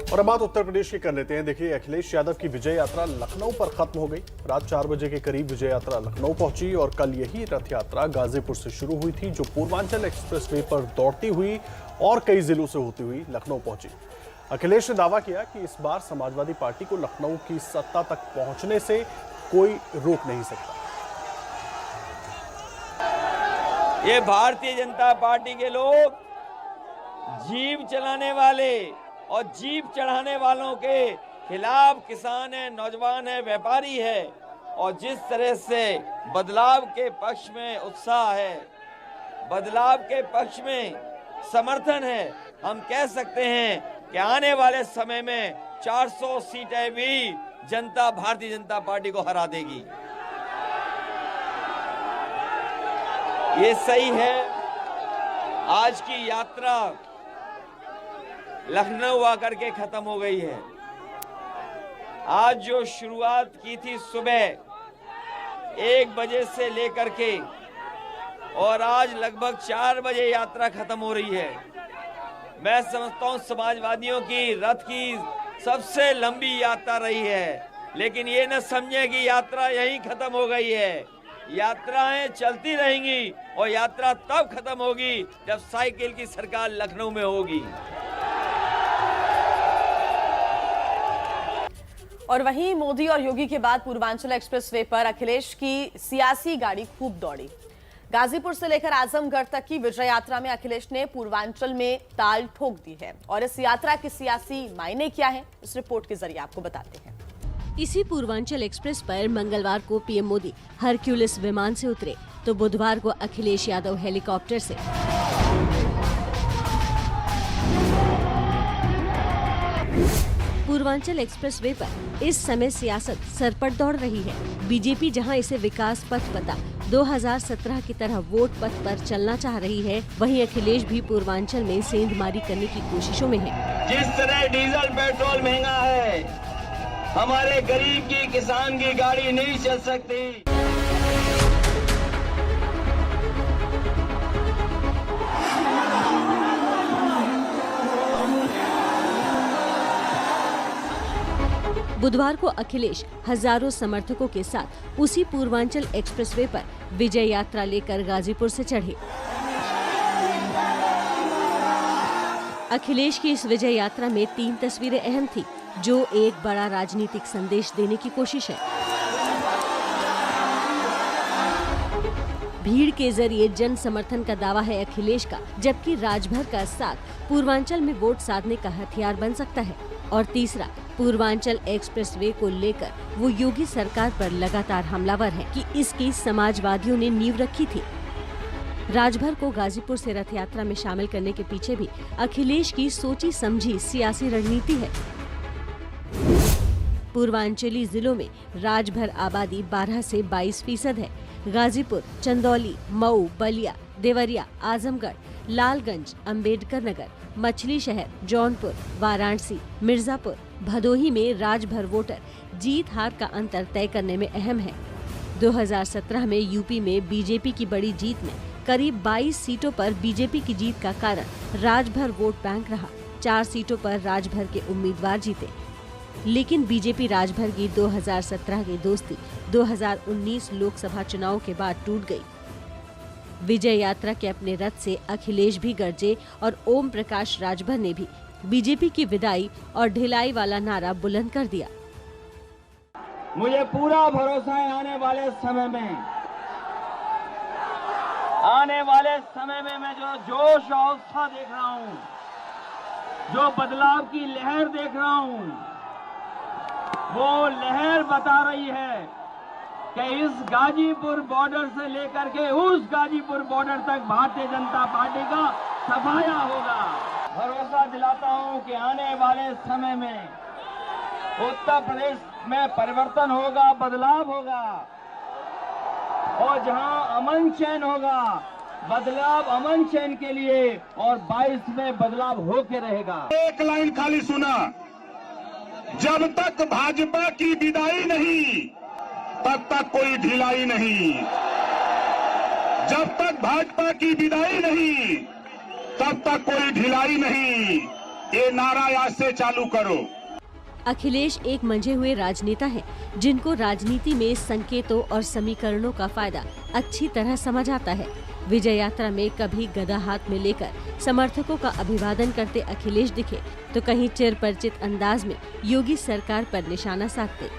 और अब बात उत्तर प्रदेश की कर लेते हैं। देखिए, अखिलेश यादव की विजय यात्रा लखनऊ पर खत्म हो गई। रात 4 बजे के करीब विजय यात्रा लखनऊ पहुंची और कल यही रथ यात्रा गाजीपुर से शुरू हुई थी, जो पूर्वांचल एक्सप्रेसवे पर दौड़ती हुई और कई जिलों से होती हुई लखनऊ पहुंची। अखिलेश ने दावा किया कि इस बार समाजवादी पार्टी को लखनऊ की सत्ता तक पहुंचने से कोई रोक नहीं सकता। ये भारतीय जनता पार्टी के लोग जीप चलाने वाले और जीप चढ़ाने वालों के खिलाफ किसान है, नौजवान है, व्यापारी है, और जिस तरह से बदलाव के पक्ष में उत्साह है, बदलाव के पक्ष में समर्थन है, हम कह सकते हैं कि आने वाले समय में 400 सीटें भी जनता भारतीय जनता पार्टी को हरा देगी। ये सही है। आज की यात्रा लखनऊ आकर के खत्म हो गई है। आज जो शुरुआत की थी सुबह 1 बजे से लेकर के और आज लगभग 4 बजे यात्रा खत्म हो रही है। मैं समझता हूं समाजवादियों की रथ की सबसे लंबी यात्रा रही है, लेकिन ये न समझे कि यात्रा यहीं खत्म हो गई है। यात्राएं चलती रहेंगी और यात्रा तब खत्म होगी जब साइकिल की सरकार लखनऊ में होगी। और वहीं मोदी और योगी के बाद पूर्वांचल एक्सप्रेसवे पर अखिलेश की सियासी गाड़ी खूब दौड़ी। गाजीपुर से लेकर आजमगढ़ तक की विजय यात्रा में अखिलेश ने पूर्वांचल में ताल ठोक दी है। और इस यात्रा के सियासी मायने क्या हैं, इस रिपोर्ट के जरिए आपको बताते हैं। इसी पूर्वांचल एक्सप्रेस पर मंगलवार को पीएम मोदी हरक्यूलिस विमान से उतरे तो बुधवार को अखिलेश यादव हेलीकॉप्टर से। पूर्वांचल एक्सप्रेसवे पर इस समय सियासत सरपट दौड़ रही है। बीजेपी जहां इसे विकास पथ पता 2017 की तरह वोट पथ पर चलना चाह रही है, वहीं अखिलेश भी पूर्वांचल में सेंधमारी करने की कोशिशों में है। जिस तरह डीजल पेट्रोल महंगा है, हमारे गरीब की, किसान की गाड़ी नहीं चल सकती। बुधवार को अखिलेश हजारों समर्थकों के साथ उसी पूर्वांचल एक्सप्रेसवे पर विजय यात्रा लेकर गाजीपुर से चढ़े। अखिलेश की इस विजय यात्रा में 3 तस्वीरें अहम थी, जो एक बड़ा राजनीतिक संदेश देने की कोशिश है। भीड़ के जरिए जन समर्थन का दावा है अखिलेश का, जबकि राजभर का साथ पूर्वांचल में वोट साधने का हथियार बन सकता है। और तीसरा, पूर्वांचल एक्सप्रेसवे को लेकर वो योगी सरकार पर लगातार हमलावर है कि इसकी समाजवादियों ने नींव रखी थी। राजभर को गाजीपुर से रथ यात्रा में शामिल करने के पीछे भी अखिलेश की सोची समझी सियासी रणनीति है। पूर्वांचली जिलों में राजभर आबादी 12 से 22% है। गाजीपुर, चंदौली, मऊ, बलिया, देवरिया, आजमगढ़, लालगंज, अंबेडकर नगर, मछली शहर, जौनपुर, वाराणसी, मिर्जापुर, भदोही में राजभर वोटर जीत हार का अंतर तय करने में अहम है। 2017 में यूपी में बीजेपी की बड़ी जीत में करीब 22 सीटों पर बीजेपी की जीत का कारण राजभर वोट बैंक रहा। 4 सीटों पर राजभर के उम्मीदवार जीते, लेकिन बीजेपी राजभर की 2017 की दोस्ती 2019 लोकसभा चुनाव के बाद टूट गई। विजय यात्रा के अपने रथ से अखिलेश भी गरजे और ओम प्रकाश राजभर ने भी बीजेपी की विदाई और ढिलाई वाला नारा बुलंद कर दिया। मुझे पूरा भरोसा है आने वाले समय में मैं जो जोश और उत्साह देख रहा हूँ, जो बदलाव की लहर देख रहा हूँ, वो लहर बता रही है कि इस गाजीपुर बॉर्डर से लेकर के उस गाजीपुर बॉर्डर तक भारतीय जनता पार्टी का सफाया होगा। भरोसा दिलाता हूं कि आने वाले समय में उत्तर प्रदेश में परिवर्तन होगा, बदलाव होगा, और जहां अमन चैन होगा, बदलाव अमन चैन के लिए, और 22 में बदलाव होके रहेगा। एक लाइन खाली सुना, जब तक भाजपा की विदाई नहीं तब तक कोई ढिलाई नहीं। जब तक भाजपा की विदाई नहीं तब तक कोई ढिलाई नहीं। ये नारा आज से चालू करो। अखिलेश एक मंझे हुए राजनेता हैं, जिनको राजनीति में संकेतों और समीकरणों का फायदा अच्छी तरह समझ आता है। विजय यात्रा में कभी गदा हाथ में लेकर समर्थकों का अभिवादन करते अखिलेश दिखे, तो कहीं चिर परिचित अंदाज में योगी सरकार पर निशाना साधते।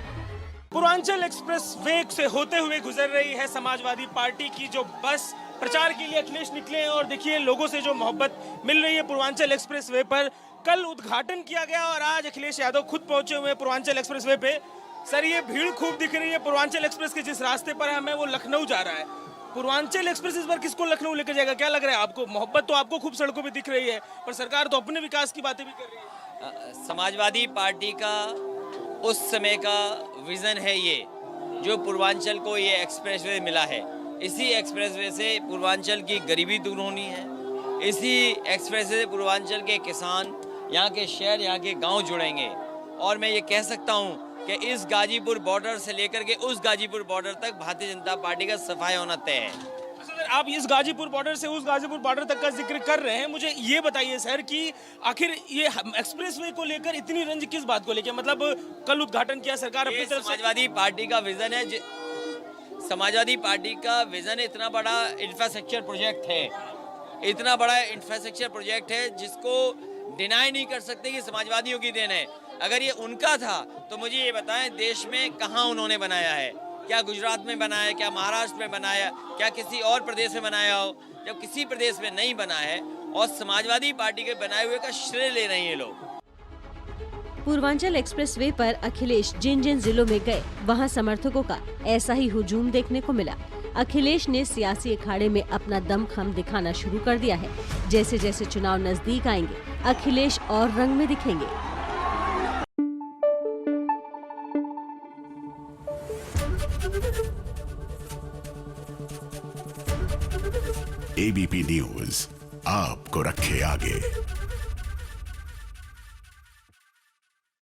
पूर्वांचल एक्सप्रेस वे से होते हुए गुजर रही है समाजवादी पार्टी की जो बस। प्रचार के लिए अखिलेश निकले हैं और देखिए लोगों से जो मोहब्बत मिल रही है पूर्वांचल एक्सप्रेस वे पर। कल उद्घाटन किया गया और आज अखिलेश यादव खुद पहुंचे हुए हैं पूर्वांचल एक्सप्रेस वे पे। सर, ये भीड़ खूब दिख रही है पूर्वांचल एक्सप्रेस के जिस रास्ते पर हमें वो लखनऊ जा रहा है। पूर्वांचल एक्सप्रेस इस बार किसको लखनऊ लेकर जाएगा, क्या लग रहा है आपको? मोहब्बत तो आपको खूब सड़कों पे दिख रही है, पर सरकार तो अपने विकास की बातें भी कर रही है। समाजवादी पार्टी का उस समय का विजन है ये, जो पूर्वांचल को ये एक्सप्रेसवे मिला है। इसी एक्सप्रेसवे से पूर्वांचल की गरीबी दूर होनी है। इसी एक्सप्रेसवे से पूर्वांचल के किसान, यहाँ के शहर, यहाँ के गांव जुड़ेंगे। और मैं ये कह सकता हूँ कि इस गाजीपुर बॉर्डर से लेकर के उस गाजीपुर बॉर्डर तक भारतीय जनता पार्टी का सफाई होना तय है। सर, आप इस गाजीपुर बॉर्डर से उस गाजीपुर बॉर्डर तक का जिक्र कर रहे हैं, मुझे ये बताइए सर कि आखिर ये एक्सप्रेसवे को लेकर इतनी रंज किस बात को लेकर? मतलब कल उद्घाटन किया सरकार अपनी तरफ से। समाजवादी पार्टी का विजन है। समाजवादी पार्टी का विजन इतना बड़ा इंफ्रास्ट्रक्चर प्रोजेक्ट है, इतना बड़ा इंफ्रास्ट्रक्चर प्रोजेक्ट है जिसको डिनाई नहीं कर सकते कि समाजवादियों की देन है। अगर ये उनका था तो मुझे ये बताएं, देश में कहाँ उन्होंने बनाया है? क्या गुजरात में बनाया, क्या महाराष्ट्र में बनाया, क्या किसी और प्रदेश में बनाया हो? जब किसी प्रदेश में नहीं बना है और समाजवादी पार्टी के बनाए हुए का श्रेय ले रहे हैं ये लोग। पूर्वांचल एक्सप्रेसवे पर अखिलेश जिन जिन जिलों में गए, वहां समर्थकों का ऐसा ही हुजूम देखने को मिला। अखिलेश ने सियासी अखाड़े में अपना दमखम दिखाना शुरू कर दिया है। जैसे जैसे चुनाव नजदीक आएंगे, अखिलेश और रंग में दिखेंगे। एबीपी न्यूज आपको रखे आगे।